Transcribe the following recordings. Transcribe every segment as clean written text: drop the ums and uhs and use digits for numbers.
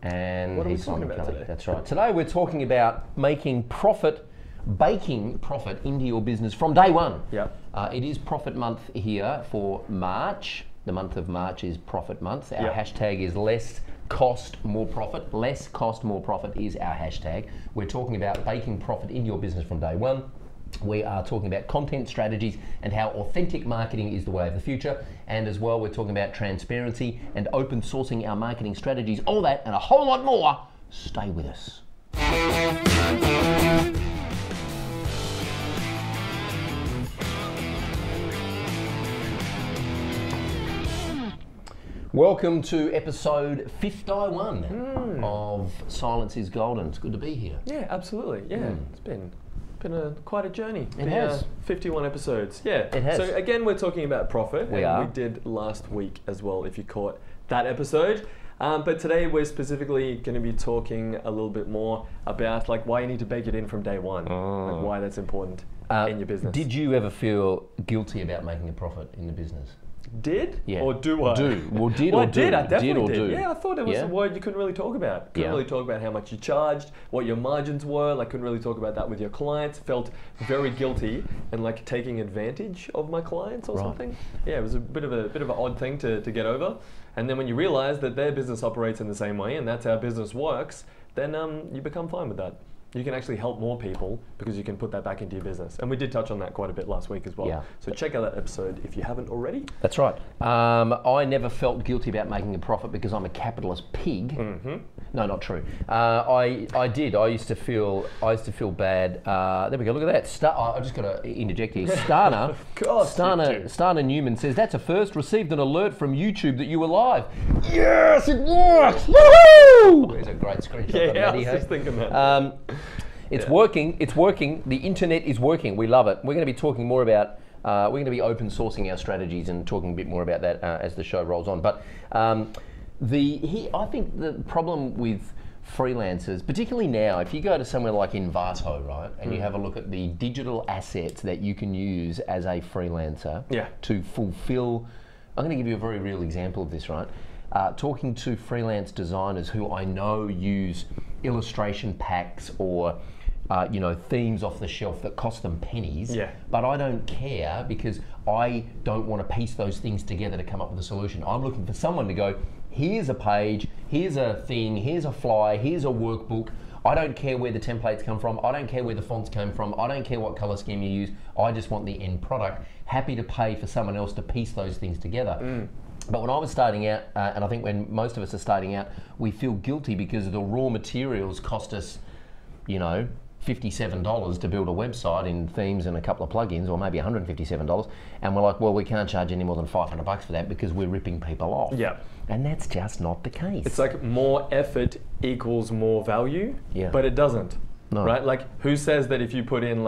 And What are we he's talking Simon about Kelly. today? That's right. Today we're talking about baking profit into your business from day one. Yep. It is profit month here for March. The month of March is profit month. Our hashtag is less cost, more profit. Less cost, more profit is our hashtag. We're talking about baking profit in your business from day one. We are talking about content strategies and how authentic marketing is the way of the future. And as well, we're talking about transparency and open sourcing our marketing strategies. All that and a whole lot more. Stay with us. Welcome to episode 51 of Silence is Golden. It's good to be here. Yeah, absolutely. Yeah, it's been quite a journey. It has. 51 episodes. Yeah, it has. So again, we're talking about profit. We are. We did last week as well, if you caught that episode. But today we're specifically going to be talking a little bit more about like why you need to bake it in from day one, like why that's important in your business. Did you ever feel guilty about making a profit in the business? Did? Yeah. Or do I? Do. Well, did well, or do? I did. I definitely did. Yeah, I thought it was a word you couldn't really talk about. Couldn't really talk about how much you charged, what your margins were. Like, couldn't really talk about that with your clients. Felt very guilty and like taking advantage of my clients or something. Yeah, it was a bit of an odd thing to get over. And then when you realize that their business operates in the same way and that's how business works, then you become fine with that. You can actually help more people because you can put that back into your business. And we did touch on that quite a bit last week as well. Yeah. So check out that episode if you haven't already. That's right. I never felt guilty about making a profit because I'm a capitalist pig. No, not true. I did. I used to feel bad. There we go. Look at that. I just got to interject here. Stana Newman says that's a first. Received an alert from YouTube that you were live. Yes, it works. Woohoo! There's a great screenshot. Yeah, I was just thinking that. It's working. It's working. The internet is working. We love it. We're going to be talking more about. We're going to be open sourcing our strategies and talking a bit more about that as the show rolls on. But I think the problem with freelancers, particularly now, if you go to somewhere like Envato, right, and you have a look at the digital assets that you can use as a freelancer to fulfill. I'm going to give you a very real example of this, right? Talking to freelance designers who I know use illustration packs or themes off the shelf that cost them pennies, but I don't care because I don't want to piece those things together to come up with a solution. I'm looking for someone to go, here's a page, here's a thing, here's a flyer, here's a workbook. I don't care where the templates come from, I don't care where the fonts came from, I don't care what color scheme you use, I just want the end product. Happy to pay for someone else to piece those things together. But when I was starting out, and I think when most of us are starting out, we feel guilty because the raw materials cost us, $57 to build a website in themes and a couple of plugins, or maybe $157, and we're like, well, we can't charge any more than $500 for that because we're ripping people off. Yeah. And that's just not the case. It's like more effort equals more value, but it doesn't. No. Right? Like, who says that if you put in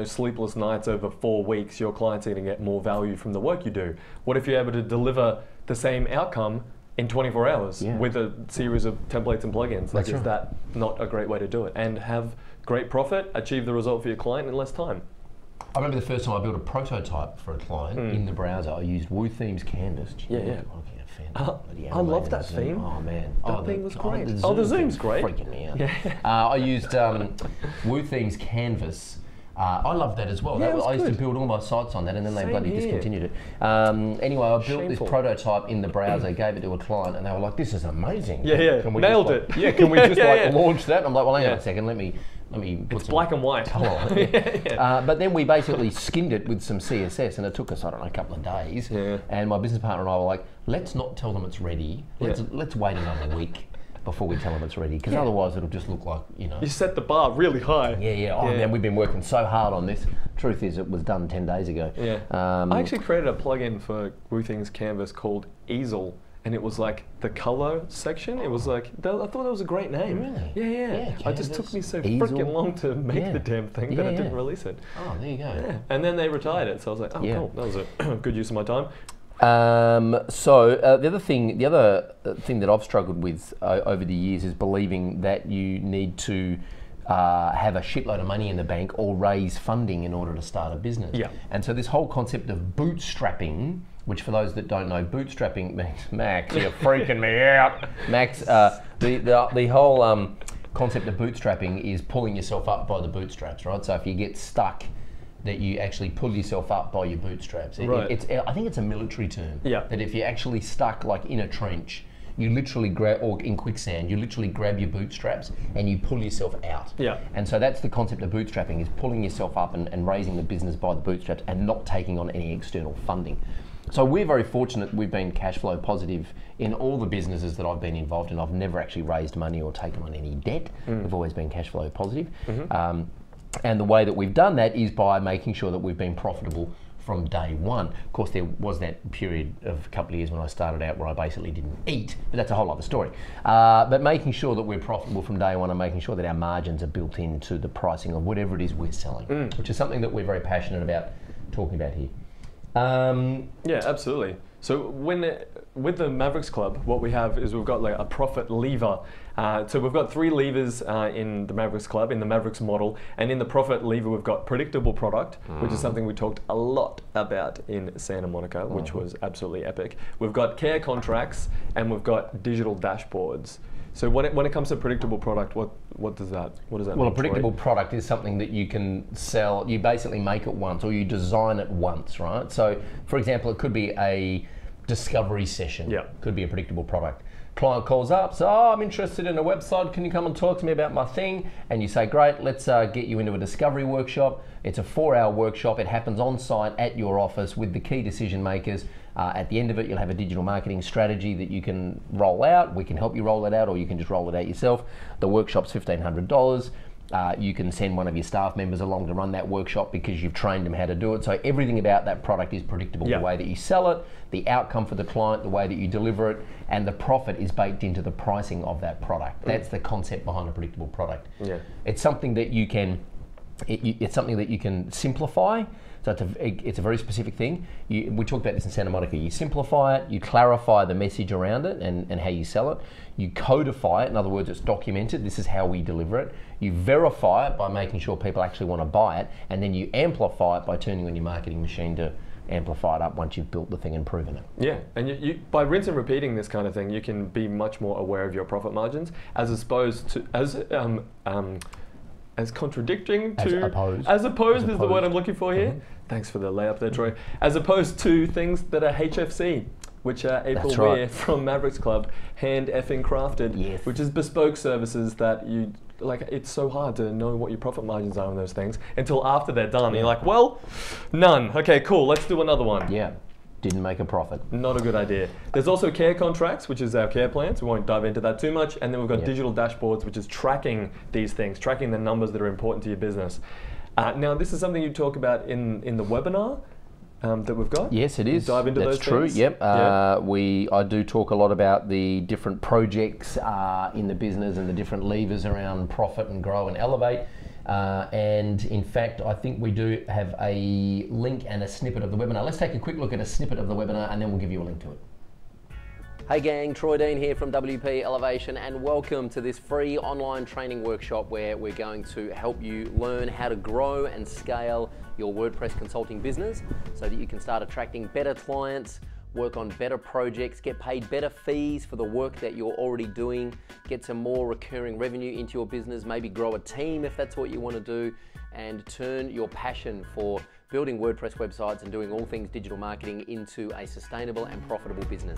sleepless nights over 4 weeks, your clients are going to get more value from the work you do? What if you're able to deliver the same outcome in 24 hours with a series of templates and plugins? Like, is that not a great way to do it? And have great profit, achieve the result for your client in less time. I remember the first time I built a prototype for a client in the browser. I used WooThemes Canvas. I love that theme. Oh man, that theme was great. The Zoom's great. Freaking me out. I used WooThemes Canvas. I love that as well. I used to build all my sites on that, and then they bloody discontinued it. Anyway, I built this prototype in the browser, gave it to a client, and they were like, "This is amazing." Can we nailed it. Can we just launch that? And I'm like, "Well, hang on a second. Let me put it's black and white. Colour on it. But then we basically skinned it with some CSS, and it took us, I don't know, a couple of days. And my business partner and I were like, let's not tell them it's ready. Let's wait another week before we tell them it's ready, because otherwise it'll just look like, You set the bar really high. Oh man, we've been working so hard on this. Truth is, it was done 10 days ago. I actually created a plugin for WooThemes Canvas called Easel. And it was like the color section. It was like, I thought that was a great name. Really? Yeah. It just took me so freaking long to make the damn thing that I didn't release it. Oh, there you go. Yeah. And then they retired it, so I was like, oh, cool. That was a good use of my time. The other thing that I've struggled with over the years is believing that you need to have a shitload of money in the bank or raise funding in order to start a business. Yeah. And so this whole concept of bootstrapping, which for those that don't know, bootstrapping means, Max, you're freaking me out. Max, the whole concept of bootstrapping is pulling yourself up by the bootstraps, right? So if you get stuck, that you actually pull yourself up by your bootstraps. Right. I think it's a military term. Yeah. That if you're actually stuck like in a trench, you literally grab, or in quicksand, you literally grab your bootstraps and you pull yourself out. Yeah. And so that's the concept of bootstrapping, is pulling yourself up and raising the business by the bootstraps and not taking on any external funding. So we're very fortunate we've been cash flow positive in all the businesses that I've been involved in. I've never actually raised money or taken on any debt. We've always been cash flow positive. And the way that we've done that is by making sure that we've been profitable from day one. Of course, there was that period of a couple of years when I started out where I basically didn't eat, but that's a whole other story. But making sure that we're profitable from day one and making sure that our margins are built into the pricing of whatever it is we're selling, which is something that we're very passionate about talking about here. Yeah, absolutely. So with the Mavericks Club, what we have is we've got like a profit lever. So we've got 3 levers in the Mavericks Club, in the Mavericks model, and in the profit lever we've got predictable product, which is something we talked a lot about in Santa Monica, which was absolutely epic. We've got care contracts, and we've got digital dashboards. So when it comes to predictable product, what does that mean? Well, a predictable product is something that you can sell. You basically make it once, or you design it once, right? So, for example, it could be a discovery session. Yeah. Could be a predictable product. Client calls up, so I'm interested in a website. Can you come and talk to me about my thing? And you say, great, let's get you into a discovery workshop. It's a 4-hour workshop. It happens on site at your office with the key decision makers. At the end of it, you'll have a digital marketing strategy that you can roll out. We can help you roll it out, or you can just roll it out yourself. The workshop's $1,500. You can send one of your staff members along to run that workshop because you've trained them how to do it. So everything about that product is predictable. Yeah. The way that you sell it, the outcome for the client, the way that you deliver it, and the profit is baked into the pricing of that product. That's the concept behind a predictable product. Yeah. It's something that you can, it's something that you can simplify. So it's a very specific thing. We talked about this in Santa Monica. You simplify it, you clarify the message around it and how you sell it. You codify it, in other words, it's documented. This is how we deliver it. You verify it by making sure people actually want to buy it, and then you amplify it by turning on your marketing machine to amplify it up once you've built the thing and proven it. Yeah, and you by rinse and repeating this kind of thing, you can be much more aware of your profit margins, as opposed to as contradicting to as opposed is the word I'm looking for here. Thanks for the layup there, Troy. As opposed to things that are HFC, which are April Weir from Mavericks Club, hand effing crafted, which is bespoke services that you like. It's so hard to know what your profit margins are on those things until after they're done. You're like, well, none. Okay, cool. Let's do another one. Yeah. Didn't make a profit. Not a good idea. There's also care contracts, which is our care plans. We won't dive into that too much. And then we've got digital dashboards, which is tracking these things, tracking the numbers that are important to your business. Now, this is something you talk about in the webinar that we've got. Yes, it is. Dive into That's those true. things. Yep. I do talk a lot about the different projects in the business and the different levers around profit and grow and elevate. And in fact, I think we do have a link and a snippet of the webinar. Let's take a quick look at a snippet of the webinar and then we'll give you a link to it. Hey gang, Troy Dean here from WP Elevation, and welcome to this free online training workshop where we're going to help you learn how to grow and scale your WordPress consulting business so that you can start attracting better clients, work on better projects, get paid better fees for the work that you're already doing, get some more recurring revenue into your business, maybe grow a team if that's what you want to do, and turn your passion for building WordPress websites and doing all things digital marketing into a sustainable and profitable business.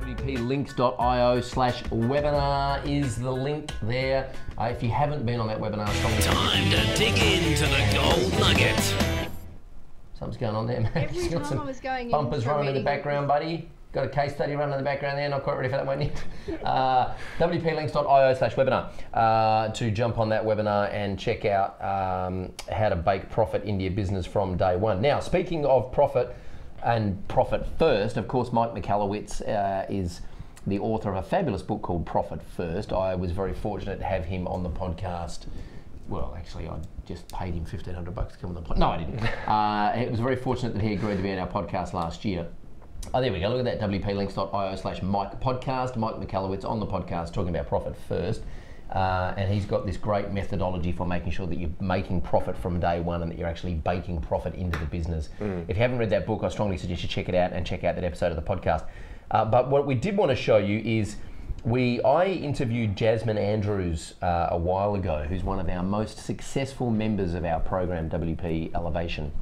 wplinks.io/webinar is the link there. If you haven't been on that webinar, time to dig into the gold nugget. Something's going on there, man. Every time some I was going bumpers running in the background, buddy. Got a case study running in the background there. Not quite ready for that one yet. wplinks.io/webinar to jump on that webinar and check out how to bake profit into your business from day one. Now, speaking of profit and profit first, of course, Mike Michalowicz is the author of a fabulous book called Profit First. I was very fortunate to have him on the podcast. Well, actually, I just paid him $1,500 to come on the podcast. No, I didn't. It was very fortunate that he agreed to be on our podcast last year. Oh, there we go. Look at that, wplinks.io/Mike podcast. Mike Michalowicz on the podcast talking about Profit First. and he's got this great methodology for making sure that you're making profit from day one and that you're actually baking profit into the business. If you haven't read that book, I strongly suggest you check it out and check out that episode of the podcast. But what we did want to show you is I interviewed Jasmine Andrews a while ago, who's one of our most successful members of our program, WP Elevation.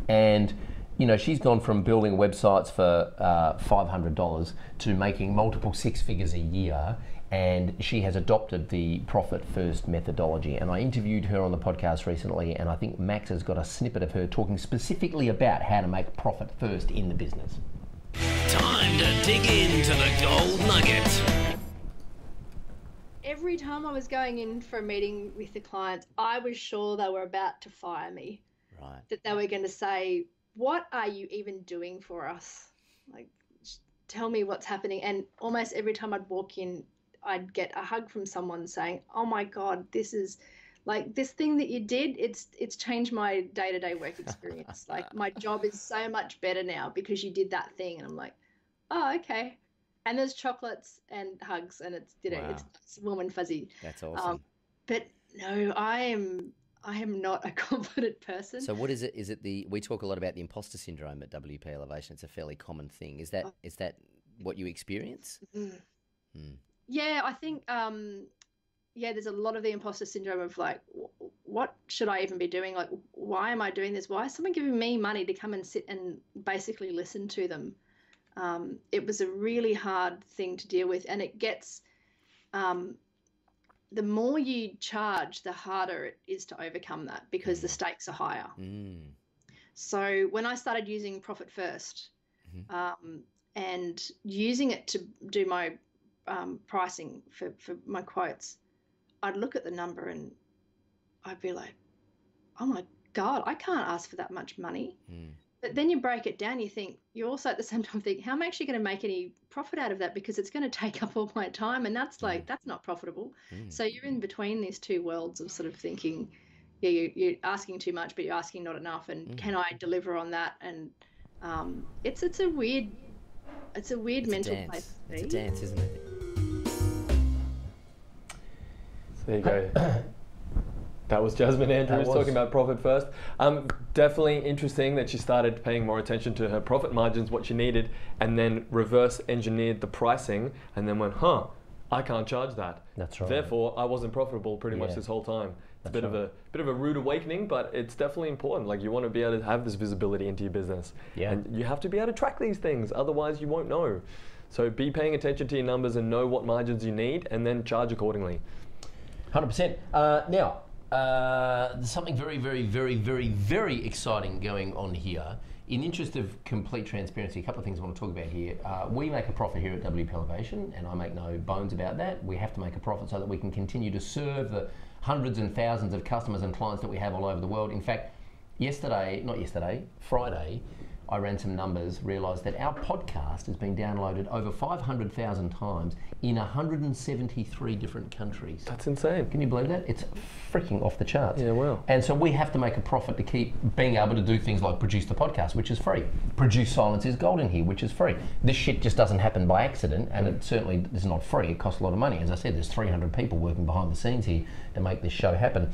And you know, she's gone from building websites for $500 to making multiple six figures a year, and she has adopted the profit first methodology. And I interviewed her on the podcast recently, and I think Max has got a snippet of her talking specifically about how to make profit first in the business. Time to dig into the gold nugget. Every time I was going in for a meeting with the clients, I was sure they were about to fire me. Right. That they were going to say, what are you even doing for us? Like, tell me what's happening. And almost every time I'd walk in, I'd get a hug from someone saying, oh my God, this is like this thing that you did. It's changed my day-to-day work experience. Like my job is so much better now because you did that thing. And I'm like, oh, okay. And there's chocolates and hugs, and it's, you know, Wow. it's warm and fuzzy. That's awesome. But no, I am not a confident person. So what is it? Is it we talk a lot about the imposter syndrome at WP Elevation. It's a fairly common thing. Is that what you experience? Yeah, I think, there's a lot of the imposter syndrome of like, what should I even be doing? Like, why am I doing this? Why is someone giving me money to come and sit and basically listen to them? It was a really hard thing to deal with, and it gets, the more you charge, the harder it is to overcome that because the stakes are higher. So when I started using Profit First, and using it to do my pricing for my quotes, I'd look at the number and I'd be like, oh my God, I can't ask for that much money. But then you break it down, you also at the same time think, how am I actually going to make any profit out of that? Because it's going to take up all my time, and that's like, that's not profitable. So you're in between these two worlds of sort of thinking, yeah, you're asking too much, but you're asking not enough. And can I deliver on that? And it's a weird mental place to be. It's a dance, isn't it? There you go. That was Jasmine Andrews talking about profit first. Definitely interesting that she started paying more attention to her profit margins, what she needed, and then reverse engineered the pricing, and then went, I can't charge that. That's right. Therefore, I wasn't profitable pretty much this whole time. It's a bit of a rude awakening, but it's definitely important. Like, you want to be able to have this visibility into your business. Yeah. And you have to be able to track these things, otherwise you won't know. So be paying attention to your numbers and know what margins you need, and then charge accordingly. 100%. Now, there's something very, very, very, very, very exciting going on here. In the interest of complete transparency, a couple of things I want to talk about here. We make a profit here at WP Elevation, and I make no bones about that. We have to make a profit so that we can continue to serve the hundreds and thousands of customers and clients that we have all over the world. In fact, Friday, I ran some numbers, realised that our podcast has been downloaded over 500,000 times in 173 different countries. That's insane. Can you believe that? It's freaking off the charts. Yeah, wow. And so we have to make a profit to keep being able to do things like produce the podcast, which is free. Produce Silence is Golden here, which is free. This shit just doesn't happen by accident, and it certainly is not free. It costs a lot of money. As I said, there's 300 people working behind the scenes here to make this show happen.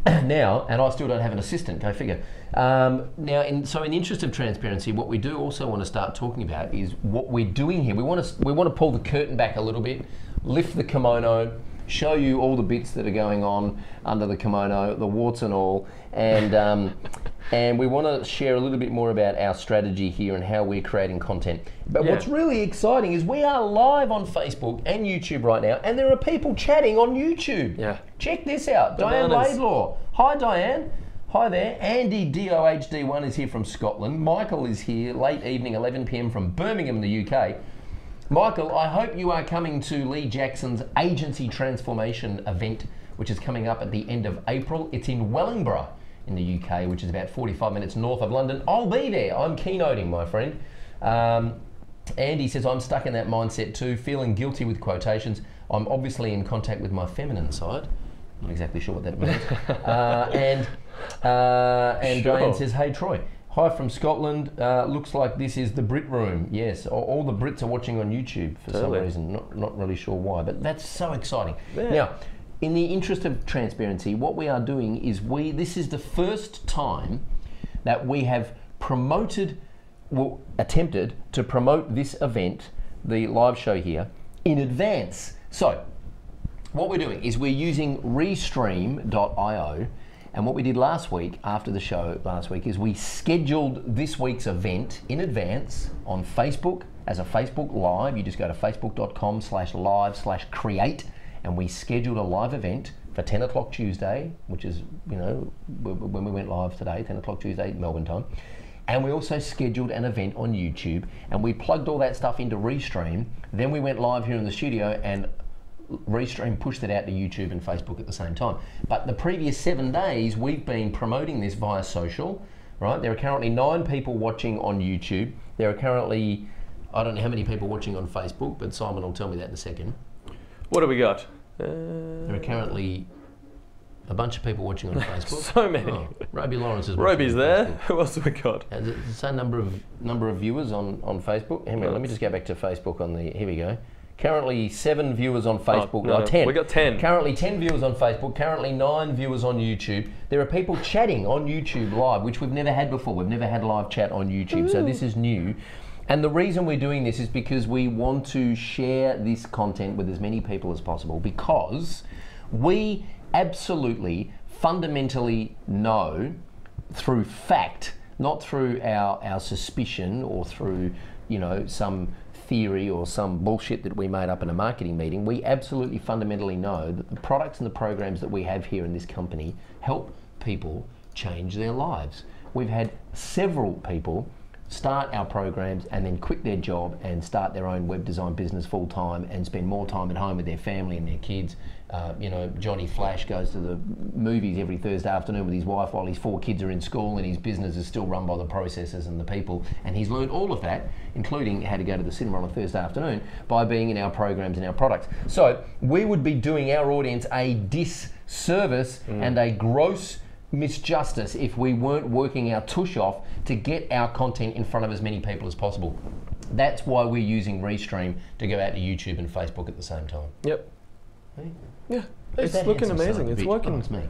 Now, and I still don't have an assistant, go figure. Now, in the interest of transparency, what we do also want to start talking about is what we're doing here. We want to pull the curtain back a little bit, lift the kimono, show you all the bits that are going on under the kimono, the warts and all, and we want to share a little bit more about our strategy here and how we're creating content. But what's really exciting is we are live on Facebook and YouTube right now, and there are people chatting on YouTube. Yeah. Check this out. Bananas. Diane Laidlaw. Hi, Diane. Hi there. Andy DOHD1 is here from Scotland. Michael is here late evening, 11 p.m. from Birmingham, the UK. Michael, I hope you are coming to Lee Jackson's Agency Transformation event, which is coming up at the end of April. It's in Wellingborough in the UK, which is about 45 minutes north of London. I'll be there. I'm keynoting, my friend. Andy says, I'm stuck in that mindset too, feeling guilty with quotations. I'm obviously in contact with my feminine side. Not exactly sure what that means. And Sure. Diane says, hey Troy, Hi from Scotland. Looks like this is the Brit room. Yes, all the Brits are watching on YouTube for some reason. Not really sure why, but that's so exciting. Yeah. Now, in the interest of transparency, what we are doing is this is the first time that we have attempted to promote this event, the live show here, in advance. So, what we're doing is we're using Restream.io. And what we did last week, after the show last week, is we scheduled this week's event in advance on Facebook as a Facebook Live. You just go to facebook.com/live/create, and we scheduled a live event for 10 o'clock Tuesday, which is, when we went live today, 10 o'clock Tuesday, Melbourne time. And we also scheduled an event on YouTube, and we plugged all that stuff into Restream. Then we went live here in the studio, and Restream pushed it out to YouTube and Facebook at the same time. But the previous 7 days, we've been promoting this via social, right? There are currently 9 people watching on YouTube. There are currently, I don't know how many people watching on Facebook, but Simon will tell me that in a second. What do we got? There are currently a bunch of people watching on Facebook. So many. Oh, Roby Lawrence is watching. Roby's there. Who else have we got? The same number of viewers on Facebook. Hang on, let me just go back to Facebook on the, here we go. Currently 7 viewers on Facebook. No, 10. We got 10. Currently 10 viewers on Facebook. Currently 9 viewers on YouTube. There are people chatting on YouTube live, which we've never had before. We've never had live chat on YouTube, so this is new. And the reason we're doing this is because we want to share this content with as many people as possible, because we absolutely, fundamentally know through fact, not through our suspicion or through, some theory or some bullshit that we made up in a marketing meeting, we absolutely fundamentally know that the products and the programs that we have here in this company help people change their lives. We've had several people start our programs and then quit their job and start their own web design business full time and spend more time at home with their family and their kids. Johnny Flash goes to the movies every Thursday afternoon with his wife while his 4 kids are in school, and his business is still run by the processes and the people. And he's learned all of that, including how to go to the cinema on a Thursday afternoon, by being in our programs and our products. So we would be doing our audience a disservice and a gross misjustice if we weren't working our tush off to get our content in front of as many people as possible. That's why we're using Restream to go out to YouTube and Facebook at the same time. Yep. Hey? Yeah, it's looking amazing. It's working. Oh, it's me.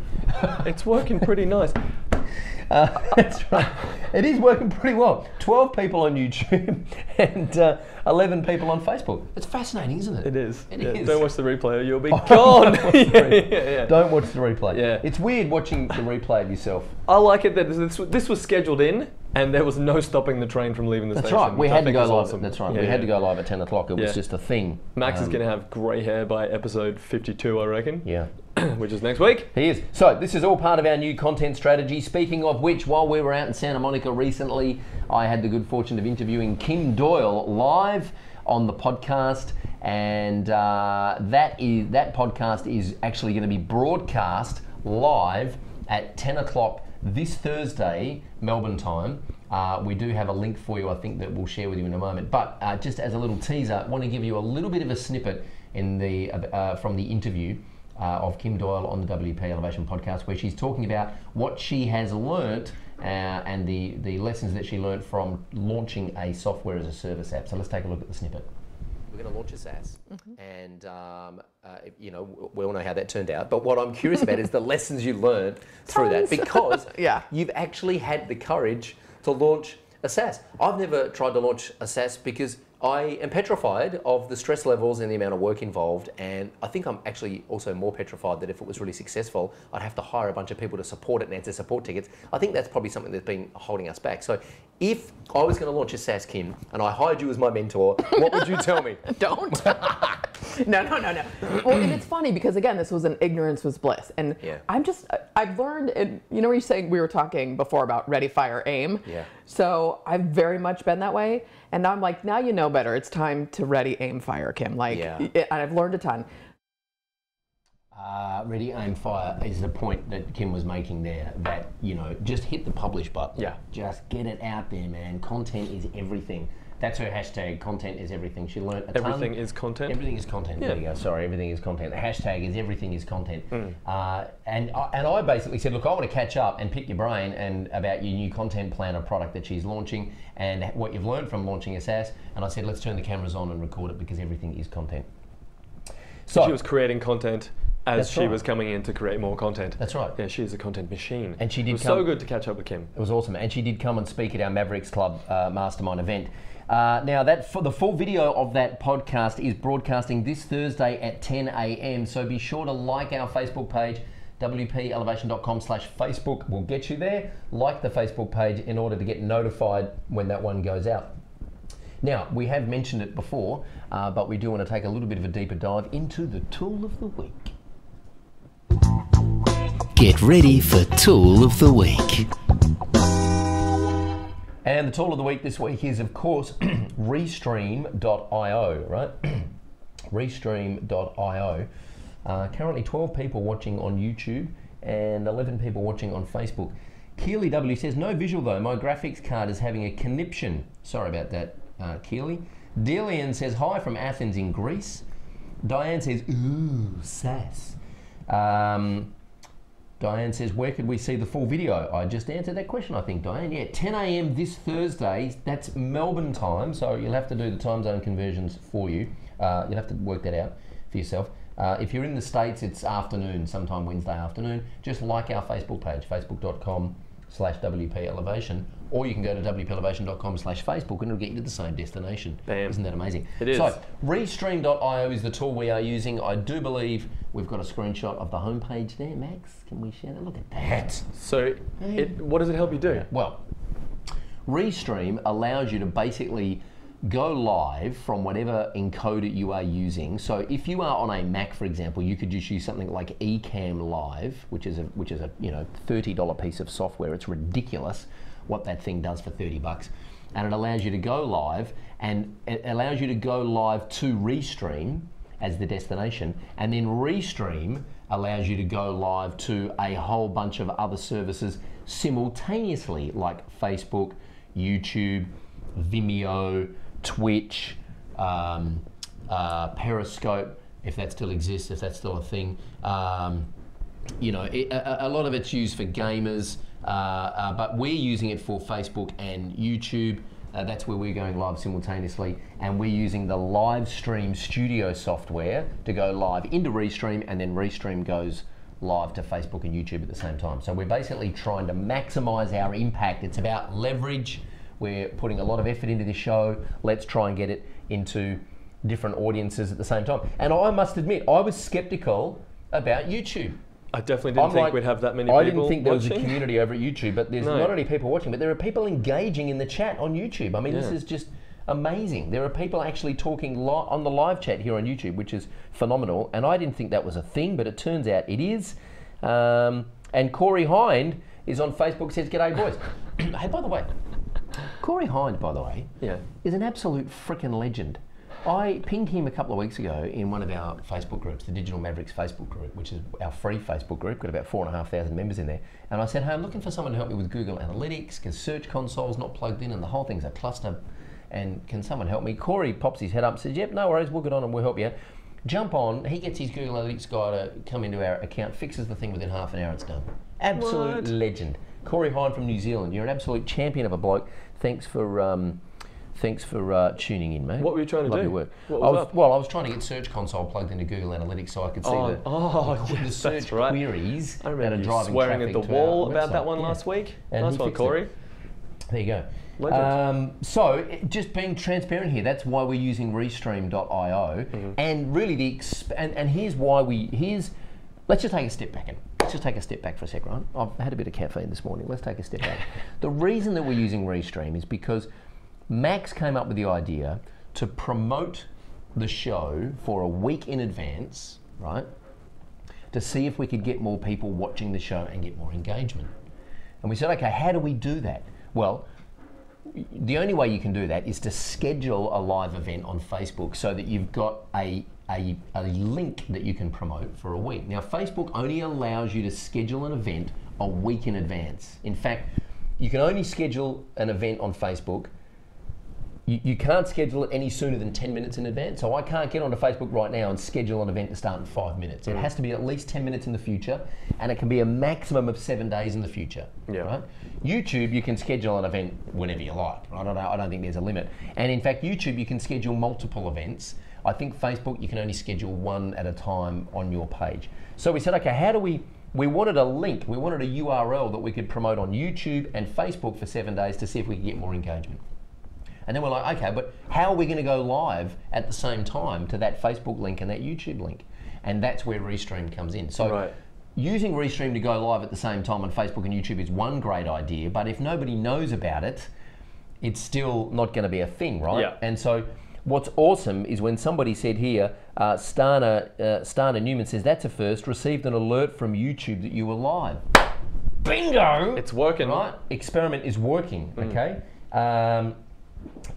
It's working pretty nice. That's right. It is working pretty well. 12 people on YouTube and 11 people on Facebook. It's fascinating, isn't it? It is. It is. Don't watch the replay or you'll be gone. Don't watch the replay. Yeah. It's weird watching the replay of yourself. I like it that this was scheduled in and there was no stopping the train from leaving the station. That's right. We had to go live. Awesome. That's right. We had to go live at 10 o'clock. It was just a thing. Max is going to have grey hair by episode 52, I reckon. Yeah. Which is next week. He is. So this is all part of our new content strategy. Speaking of which, while we were out in Santa Monica recently, I had the good fortune of interviewing Kim Doyle live on the podcast, and that podcast is actually going to be broadcast live at 10 o'clock this Thursday, Melbourne time. We do have a link for you, I think, that we'll share with you in a moment. But just as a little teaser, I want to give you a little bit of a snippet in from the interview of Kim Doyle on the WP Elevation podcast, where she's talking about what she has learnt and the lessons that she learnt from launching a software as a service app. So let's take a look at the snippet. We're going to launch a SaaS, and we all know how that turned out. But what I'm curious about is the lessons you learned through that, because you've actually had the courage to launch a SaaS. I've never tried to launch a SaaS because I am petrified of the stress levels and the amount of work involved, and I think I'm actually also more petrified that if it was really successful, I'd have to hire a bunch of people to support it and answer support tickets. I think that's probably something that's been holding us back. So if I was going to launch a SaaS, Kim, and I hired you as my mentor, what would you tell me? Don't. No. Well, and it's funny because, again, this was an ignorance was bliss. And I've learned, and you know where you're saying, we were talking before about ready, fire, aim. Yeah. So I've very much been that way. And now I'm like, now you know better. It's time to ready, aim, fire, Kim. And I've learned a ton. Ready, aim, fire is the point that Kim was making there, that, just hit the publish button. Yeah. Just get it out there, man. Content is everything. That's her hashtag. Content is everything. She learnt a ton. Everything is content? Everything is content. Yeah. There you go. Sorry, everything is content. The hashtag is everything is content. And I basically said, look, I want to catch up and pick your brain and about your new content planner product that she's launching and what you've learned from launching a SaaS. And I said, let's turn the cameras on and record it because everything is content. So she was creating content as she was coming in to create more content. That's right. Yeah, she is a content machine. And she did it was so good to catch up with Kim. It was awesome. And she did come and speak at our Mavericks Club Mastermind event. Now, the full video of that podcast is broadcasting this Thursday at 10 a.m. So be sure to like our Facebook page, wpelevation.com/Facebook will get you there. Like the Facebook page in order to get notified when that one goes out. Now, we have mentioned it before, but we do want to take a little bit of a deeper dive into the tool of the week. Get ready for Tool of the Week. And the tool of the week this week is, of course, Restream.io, right? Restream.io. Currently 12 people watching on YouTube and 11 people watching on Facebook. Keely W says, no visual though, my graphics card is having a conniption. Sorry about that, Keely. Delian says, hi from Athens in Greece. Diane says, ooh, sass. Diane says, where could we see the full video? I just answered that question, I think, Diane. Yeah, 10 a.m. this Thursday. That's Melbourne time, so you'll have to do the time zone conversions for you. You'll have to work that out for yourself. If you're in the States, it's afternoon, sometime Wednesday afternoon. Just like our Facebook page, facebook.com/WPElevation, or you can go to WPElevation.com/Facebook and it'll get you to the same destination. Bam. Isn't that amazing? It is. So, Restream.io is the tool we are using. I do believe we've got a screenshot of the homepage there. Max, can we share that? Look at that. So, what does it help you do? Well, Restream allows you to basically go live from whatever encoder you are using. So if you are on a Mac, for example, you could just use something like Ecamm Live, which is a $30 piece of software. It's ridiculous what that thing does for $30, and it allows you to go live, and it allows you to go live to Restream as the destination, and then Restream allows you to go live to a whole bunch of other services simultaneously, like Facebook, YouTube, Vimeo, Twitch, Periscope, if that still exists, if that's still a thing. A lot of it's used for gamers, but we're using it for Facebook and YouTube. That's where we're going live simultaneously, and we're using the Livestream Studio software to go live into Restream, and then Restream goes live to Facebook and YouTube at the same time. So we're basically trying to maximize our impact. It's about leverage. We're putting a lot of effort into this show. Let's try and get it into different audiences at the same time. And I must admit, I was skeptical about YouTube. I definitely didn't think we'd have that many people I didn't think there was a watching. community over at YouTube, but there's not only people watching, but there are people engaging in the chat on YouTube. I mean, this is just amazing. There are people actually talking on the live chat here on YouTube, which is phenomenal. And I didn't think that was a thing, but it turns out it is. And Corey Hind is on Facebook, says, "G'day, boys." Hey, by the way, Corey Hind, by the way, is an absolute freaking legend. I pinged him a couple of weeks ago in one of our Facebook groups, the Digital Mavericks Facebook group, which is our free Facebook group, got about 4,500 members in there. And I said, hey, I'm looking for someone to help me with Google Analytics because Search Console's not plugged in and the whole thing's a cluster. And can someone help me? Corey pops his head up and says, yep, no worries, we'll get on and we'll help you. Jump on, he gets his Google Analytics guy to come into our account, fixes the thing within half an hour, it's done. Absolute legend. Corey Hind from New Zealand, you're an absolute champion of a bloke. Thanks for tuning in, mate. What were you trying to do? Your work. I was trying to get Search Console plugged into Google Analytics so I could see the search queries I that are remember you driving swearing traffic at the to wall our about website. that one last week. And nice he one, fixed Corey. it. There you go. Legend. So just being transparent here, that's why we're using Restream.io, and really here's why let's just take a step back. Let's just take a step back for a sec, right? I've had a bit of caffeine this morning. Let's take a step back. The reason that we're using Restream is because Max came up with the idea to promote the show for a week in advance, right? To see if we could get more people watching the show and get more engagement. And we said, okay, how do we do that? Well, the only way you can do that is to schedule a live event on Facebook so that you've got a link that you can promote for a week. Now, Facebook only allows you to schedule an event a week in advance. In fact, you can only schedule an event on Facebook. you can't schedule it any sooner than 10 minutes in advance. So I can't get onto Facebook right now and schedule an event to start in 5 minutes. It has to be at least 10 minutes in the future, and it can be a maximum of 7 days in the future. Yeah. Right? YouTube, you can schedule an event whenever you like. I don't think there's a limit. And in fact, YouTube, you can schedule multiple events. I think Facebook, you can only schedule one at a time on your page. So we said, okay, how do we wanted a link, we wanted a URL that we could promote on YouTube and Facebook for 7 days to see if we could get more engagement. And then we're like, okay, but how are we going to go live at the same time to that Facebook link and that YouTube link? And that's where Restream comes in. So using Restream to go live at the same time on Facebook and YouTube is one great idea, but if nobody knows about it, it's still not going to be a thing, right? Yeah. And so what's awesome is when somebody said here, Stana Newman says, that's a first, received an alert from YouTube that you were live. Bingo! It's working. Right? Experiment is working, okay?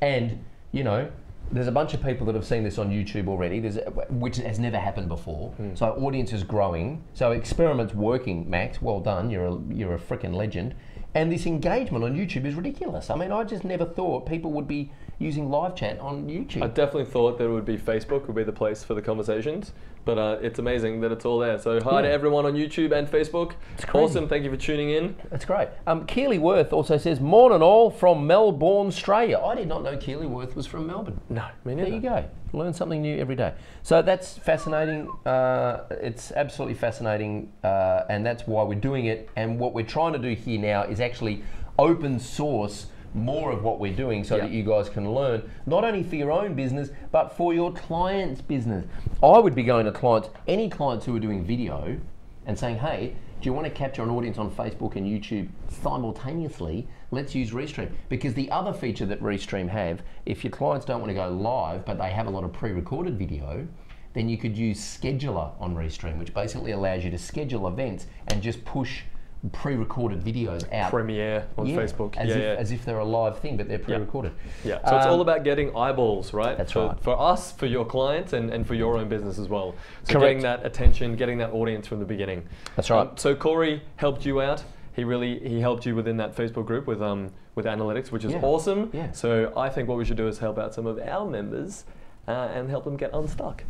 And, you know, there's a bunch of people that have seen this on YouTube already, which has never happened before. So our audience is growing. So experiment's working, Max. Well done. You're a freaking legend. And this engagement on YouTube is ridiculous. I mean, I just never thought people would be using live chat on YouTube. I definitely thought that it would be Facebook would be the place for the conversations, but it's amazing that it's all there. So hi to everyone on YouTube and Facebook. It's awesome. Thank you for tuning in. That's great. Keely Worth also says, morning all from Melbourne, Australia. I did not know Keely Worth was from Melbourne. No, me neither. There you go. Learn something new every day. So that's fascinating. It's absolutely fascinating, and that's why we're doing it. And what we're trying to do here now is actually open source more of what we're doing so that you guys can learn, not only for your own business, but for your client's business. I would be going to clients, any clients who are doing video, and saying, hey, do you want to capture an audience on Facebook and YouTube simultaneously? Let's use Restream. Because the other feature that Restream have, if your clients don't want to go live, but they have a lot of pre-recorded video, then you could use Scheduler on Restream, which basically allows you to schedule events and just push pre-recorded videos out. Premiere on Facebook. As if they're a live thing, but they're pre-recorded. Yeah, so it's all about getting eyeballs, right? That's right. For us, for your clients, and for your own business as well. So getting that attention, getting that audience from the beginning. That's right. So Corey helped you out. He helped you within that Facebook group with analytics, which is awesome. Yeah. So I think what we should do is help out some of our members and help them get unstuck.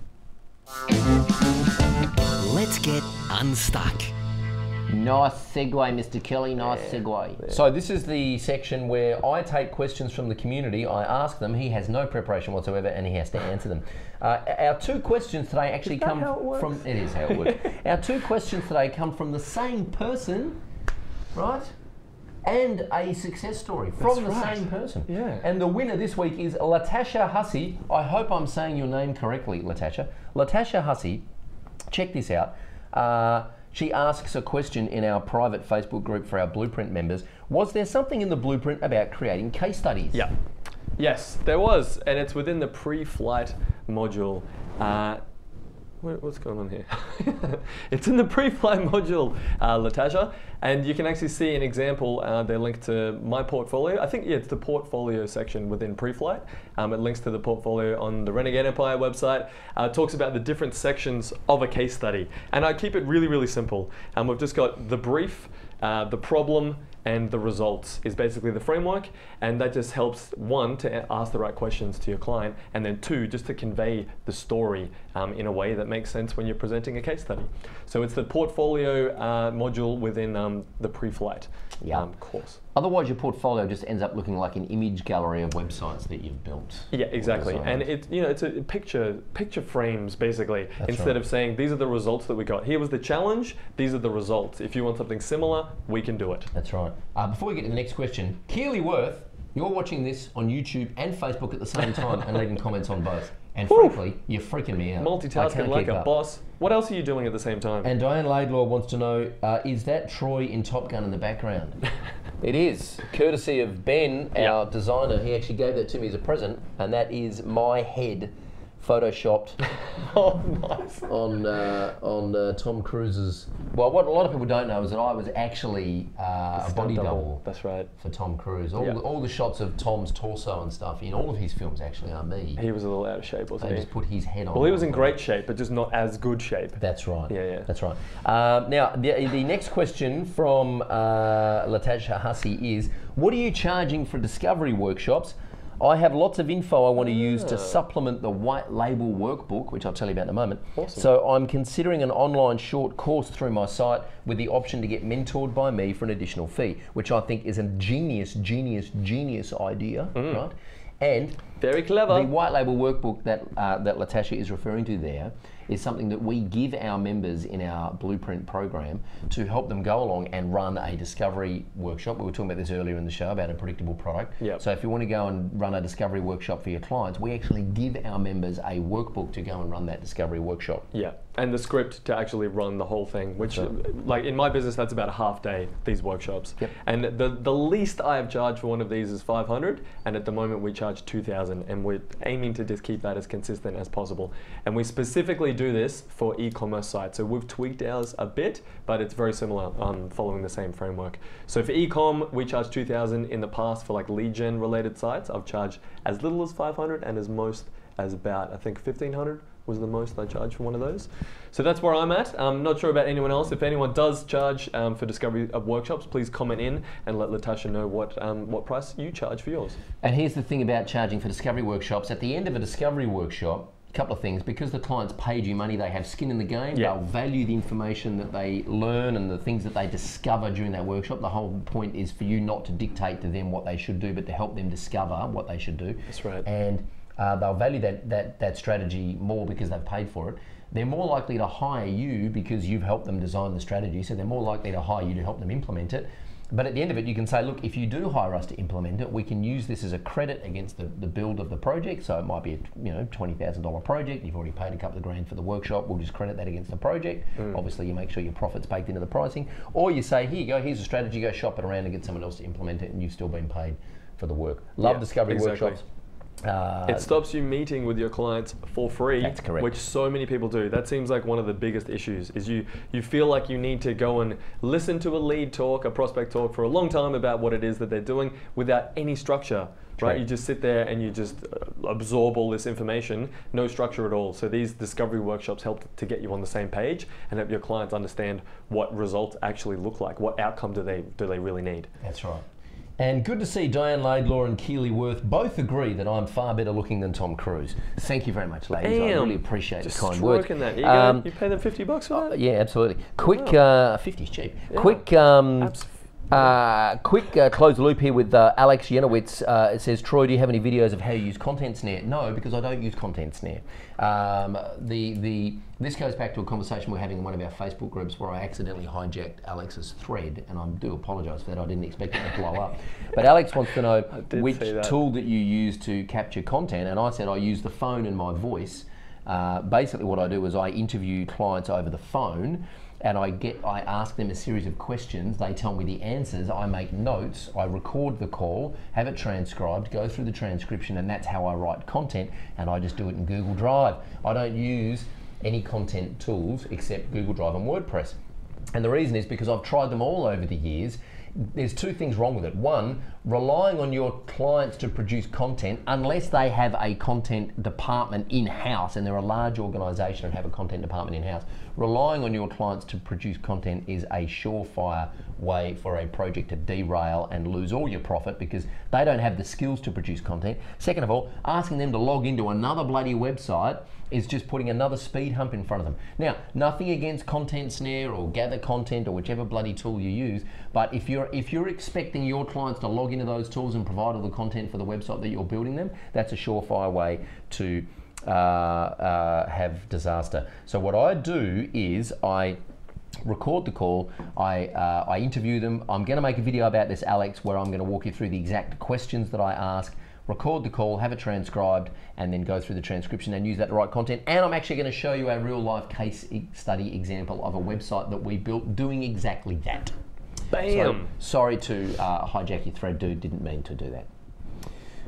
Let's get unstuck. Nice segue, Mr. Kelly, nice segue. Yeah. So this is the section where I take questions from the community, I ask them, he has no preparation whatsoever, and he has to answer them. Our two questions today actually come from, it is how it works. Our two questions today come from the same person, right? And a success story from the same person. Yeah. And the winner this week is Latasha Hussey. I hope I'm saying your name correctly, Latasha. Latasha Hussey, check this out. She asks a question in our private Facebook group for our Blueprint members. Was there something in the Blueprint about creating case studies? Yeah. Yes, there was, and it's within the pre-flight module. What's going on here? It's in the pre-flight module, Latasha, and you can actually see an example. They link to my portfolio. I think it's the portfolio section within pre-flight. It links to the portfolio on the Renegade Empire website. It talks about the different sections of a case study, and I keep it really, really simple. We've just got the brief, the problem, and the results is basically the framework, and that just helps, one, to ask the right questions to your client, and then two, just to convey the story in a way that makes sense when you're presenting a case study. So it's the portfolio module within the pre-flight course. Otherwise your portfolio just ends up looking like an image gallery of websites that you've built. Yeah, exactly. And it's a picture frames basically. Instead of saying these are the results that we got. Here was the challenge, these are the results. If you want something similar, we can do it. That's right. Before we get to the next question, Keely Worth, you're watching this on YouTube and Facebook at the same time and leaving comments on both. And frankly, you're freaking me out. Multitasking like a boss. What else are you doing at the same time? And Diane Laidlaw wants to know, is that Troy in Top Gun in the background? It is, courtesy of Ben, our designer. He actually gave that to me as a present, and that is my head photoshopped on Tom Cruise's. Well, what a lot of people don't know is that I was actually a body double. That's right. For Tom Cruise. All the shots of Tom's torso and stuff in all of his films actually are me. He was a little out of shape, wasn't he? They just put his head on. Well, he was in great shape, but just not as good shape. That's right. Yeah. That's right. Now, the next question from Latasha Hussey is, what are you charging for discovery workshops? I have lots of info I want to use to supplement the white label workbook, which I'll tell you about in a moment. Awesome. So I'm considering an online short course through my site with the option to get mentored by me for an additional fee, which I think is a genius idea, right? And very clever. The white label workbook that that Latasha is referring to there is something that we give our members in our Blueprint program to help them go along and run a discovery workshop. We were talking about this earlier in the show about a predictable product. Yep. So if you want to go and run a discovery workshop for your clients, we actually give our members a workbook to go and run that discovery workshop. Yeah, and the script to actually run the whole thing, which like in my business, that's about a half day, these workshops. Yep. And the least I have charged for one of these is 500, and at the moment we charge 2,000, and we're aiming to just keep that as consistent as possible. And we specifically do this for e-commerce sites. So we've tweaked ours a bit, but it's very similar, following the same framework. So for e-com, we charge 2,000. In the past for like lead gen related sites, I've charged as little as 500 and as most as about, I think 1,500 was the most I charged for one of those. So that's where I'm at. I'm not sure about anyone else. If anyone does charge for discovery of workshops, please comment in and let Latasha know what price you charge for yours. And here's the thing about charging for discovery workshops. At the end of a discovery workshop, a couple of things, because the client's paid you money, they have skin in the game. Yeah. They'll value the information that they learn and the things that they discover during that workshop. The whole point is for you not to dictate to them what they should do, but to help them discover what they should do. That's right. And they'll value that strategy more because they've paid for it. They're more likely to hire you because you've helped them design the strategy, so they're more likely to hire you to help them implement it. But at the end of it, you can say, look, if you do hire us to implement it, we can use this as a credit against the build of the project. So it might be a $20,000 project. You've already paid a couple of grand for the workshop. We'll just credit that against the project. Obviously, you make sure your profit's baked into the pricing. Or you say, here you go, here's a strategy, go shop it around and get someone else to implement it, and you've still been paid for the work. Love discovery workshops. It stops you meeting with your clients for free. That's correct. Which so many people do. That seems like one of the biggest issues is you feel like you need to go and listen to a lead talk, a prospect talk for a long time about what it is that they're doing without any structure. Right? You just sit there and you just absorb all this information, no structure at all. So these discovery workshops help to get you on the same page and help your clients understand what results actually look like, what outcome do they really need. That's right. And good to see Diane Laidlaw and Keely Worth both agree that I'm far better looking than Tom Cruise. Thank you very much, ladies. I really appreciate the kind words. Just stroking that. You pay them $50 for that? Yeah, absolutely. Quick, 50's cheap. Yeah. Quick close the loop here with Alex Yenowitz. It says, Troy, do you have any videos of how you use Content Snare? No, because I don't use Content Snare. This goes back to a conversation we're having in one of our Facebook groups where I accidentally hijacked Alex's thread, and I do apologise for that. I didn't expect it to blow up. But Alex wants to know which tool that you use to capture content, and I said I use the phone and my voice. Basically what I do is I interview clients over the phone, and I ask them a series of questions, they tell me the answers, I make notes, I record the call, have it transcribed, go through the transcription, and that's how I write content, and I just do it in Google Drive. I don't use any content tools except Google Drive and WordPress. And the reason is because I've tried them all over the years. There's two things wrong with it. One, relying on your clients to produce content, unless they have a content department in-house, and they're a large organisation and have a content department in-house, relying on your clients to produce content is a surefire way for a project to derail and lose all your profit because they don't have the skills to produce content. Second of all, asking them to log into another bloody website is just putting another speed hump in front of them. Now, nothing against Content Snare or Gather Content or whichever bloody tool you use, but if you're expecting your clients to log into those tools and provide all the content for the website that you're building them, that's a surefire way to have disaster. So what I do is I record the call, I interview them. I'm going to make a video about this, Alex, where I'm going to walk you through the exact questions that I ask, record the call, have it transcribed, and then go through the transcription and use that to write content. And I'm actually going to show you a real life case study example of a website that we built doing exactly that. Bam! So, sorry to hijack your thread, dude, didn't mean to do that.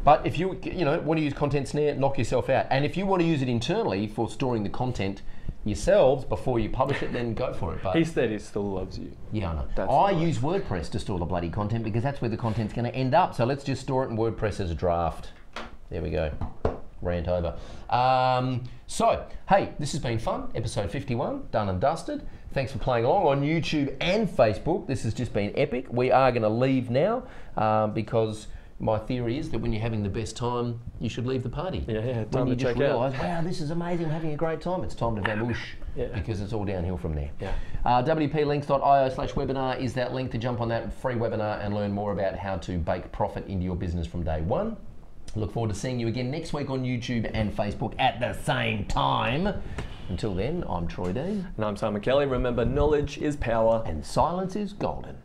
But if you want to use Content Snare, knock yourself out. And if you want to use it internally for storing the content yourselves before you publish it, then go for it. But he said he still loves you. Yeah, I know. I use WordPress to store the bloody content because that's where the content's going to end up. So let's just store it in WordPress as a draft. There we go. Rant over. So, hey, this has been fun. Episode 51, done and dusted. Thanks for playing along on YouTube and Facebook. This has just been epic. We are going to leave now because my theory is that when you're having the best time, you should leave the party. Yeah, When you just realise, wow, this is amazing, I'm having a great time, it's time to vamoosh, because it's all downhill from there. wplinks.io/webinar is that link to jump on that free webinar and learn more about how to bake profit into your business from day one. Look forward to seeing you again next week on YouTube and Facebook at the same time. Until then, I'm Troy Dean. And I'm Simon Kelly. Remember, knowledge is power. And silence is golden.